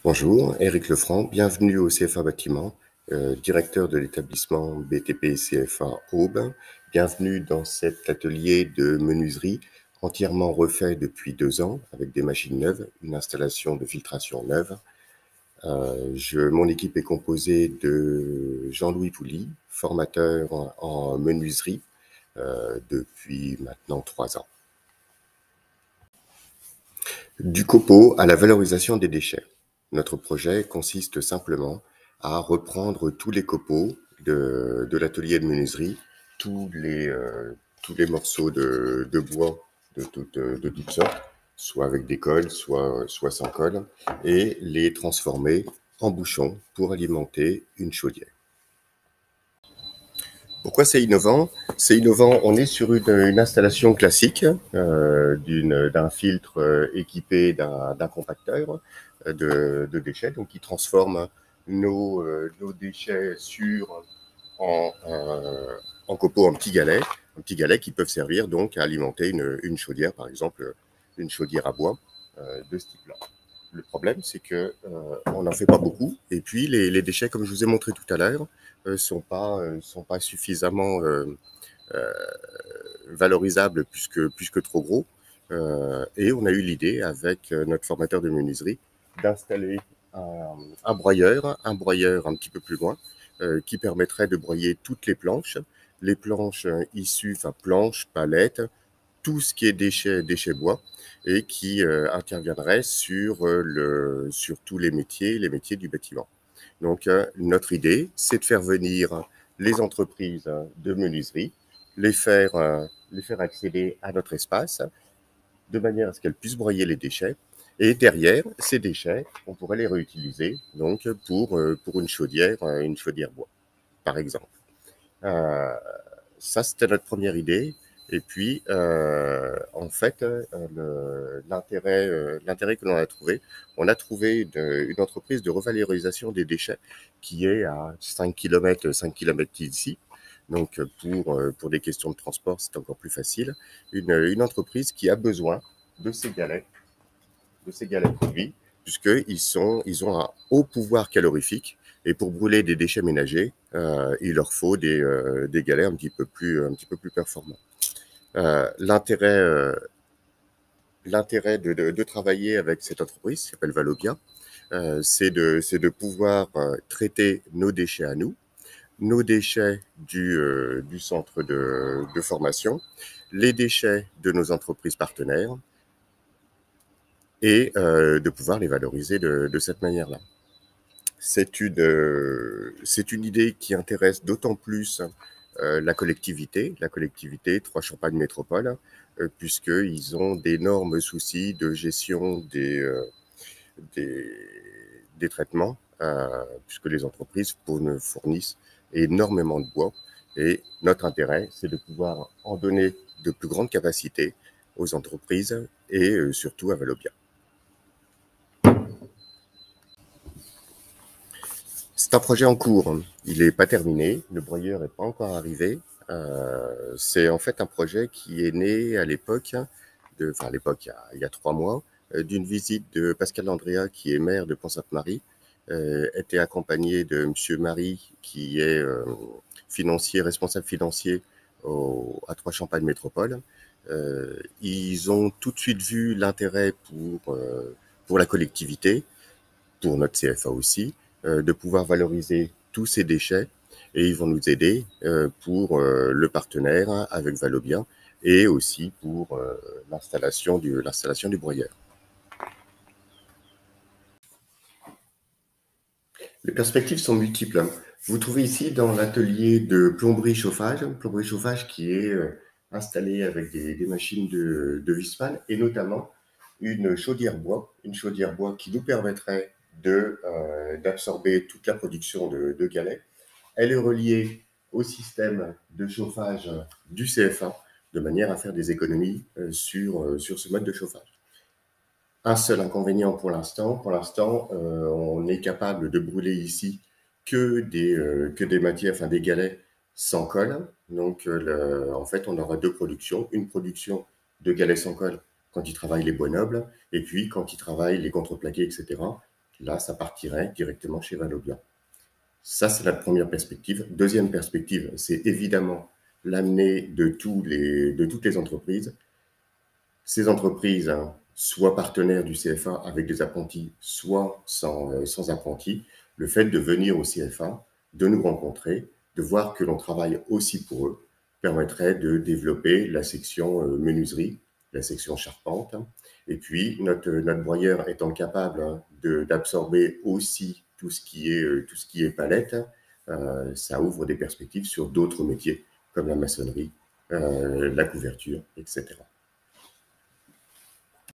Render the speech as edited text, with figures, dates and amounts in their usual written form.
Bonjour, Éric Lefranc, bienvenue au CFA Bâtiment, directeur de l'établissement BTP CFA Aube. Bienvenue dans cet atelier de menuiserie entièrement refait depuis 2 ans avec des machines neuves, une installation de filtration neuve. Mon équipe est composée de Jean-Louis Pouly, formateur en menuiserie depuis maintenant 3 ans. Du copeau à la valorisation des déchets. Notre projet consiste simplement à reprendre tous les copeaux de l'atelier de menuiserie, tous les morceaux de bois de toutes sortes, soit avec des cols, soit sans colle, et les transformer en bouchons pour alimenter une chaudière. Pourquoi c'est innovant? C'est innovant, on est sur une installation classique d'un filtre équipé d'un compacteur de déchets, donc qui transforme nos déchets en copeaux, en petits galets qui peuvent servir donc à alimenter une chaudière, par exemple une chaudière à bois de ce type-là. Le problème, c'est que on n'en fait pas beaucoup. Et puis, les déchets, comme je vous ai montré tout à l'heure, sont pas suffisamment euh, valorisables puisque trop gros. Et on a eu l'idée, avec notre formateur de menuiserie, d'installer un broyeur un petit peu plus loin, qui permettrait de broyer toutes les planches issues, enfin planches, palettes, tout ce qui est déchets bois, et qui interviendrait sur tous les métiers du bâtiment. Donc, notre idée, c'est de faire venir les entreprises de menuiserie, les faire accéder à notre espace, de manière à ce qu'elles puissent broyer les déchets. Et derrière, ces déchets, on pourrait les réutiliser donc pour une chaudière bois, par exemple. Euh, Ça, c'était notre première idée. Et puis, en fait, l'intérêt que l'on a trouvé, on a trouvé une entreprise de revalorisation des déchets qui est à 5 km d'ici. Donc, pour des questions de transport, c'est encore plus facile. Une entreprise qui a besoin de ces galets produits, ils ont un haut pouvoir calorifique. Et pour brûler des déchets ménagers, il leur faut des galets un petit peu plus performants. Euh, L'intérêt euh, L'intérêt de travailler avec cette entreprise, qui s'appelle Valobia, c'est de pouvoir traiter nos déchets à nous, nos déchets du centre de formation, les déchets de nos entreprises partenaires, et de pouvoir les valoriser de cette manière-là. C'est une idée qui intéresse d'autant plus la collectivité Trois-Champagnes Métropole, puisqu'ils ont d'énormes soucis de gestion des, des traitements, puisque les entreprises fournissent énormément de bois. Et notre intérêt, c'est de pouvoir en donner de plus grandes capacités aux entreprises et surtout à Valobia. C'est un projet en cours. Il n'est pas terminé. Le broyeur n'est pas encore arrivé. C'est en fait un projet qui est né à l'époque, enfin à l'époque, il y a 3 mois, d'une visite de Pascal Andrea, qui est maire de Pont-Sainte-Marie, était accompagné de Monsieur Marie, qui est responsable financier à Trois-Champagnes Métropole. Ils ont tout de suite vu l'intérêt pour la collectivité, pour notre CFA aussi, de pouvoir valoriser tous ces déchets, et ils vont nous aider pour le partenaire avec Valobia, et aussi pour l'installation du broyeur. Les perspectives sont multiples. Vous trouvez ici dans l'atelier de plomberie chauffage qui est installé avec des machines de Wiesmann, et notamment une chaudière bois qui nous permettrait d'absorber toute la production de galets. Elle est reliée au système de chauffage du CFA, de manière à faire des économies sur ce mode de chauffage. Un seul inconvénient pour l'instant. On est capable de brûler ici que des matières, enfin des galets sans colle. Donc, en fait, on aura deux productions. Une production de galets sans colle quand ils travaillent les bois nobles, et puis quand ils travaillent les contreplaqués, etc., là, ça partirait directement chez Valobia. Ça, c'est la première perspective. Deuxième perspective, c'est évidemment l'amener de toutes les entreprises. Ces entreprises, hein, soit partenaires du CFA avec des apprentis, soit sans apprentis, le fait de venir au CFA, de nous rencontrer, de voir que l'on travaille aussi pour eux, permettrait de développer la section menuiserie, la section charpente. Et puis, notre broyeur étant capable hein, d'absorber aussi tout ce qui est palette, ça ouvre des perspectives sur d'autres métiers, comme la maçonnerie, la couverture, etc.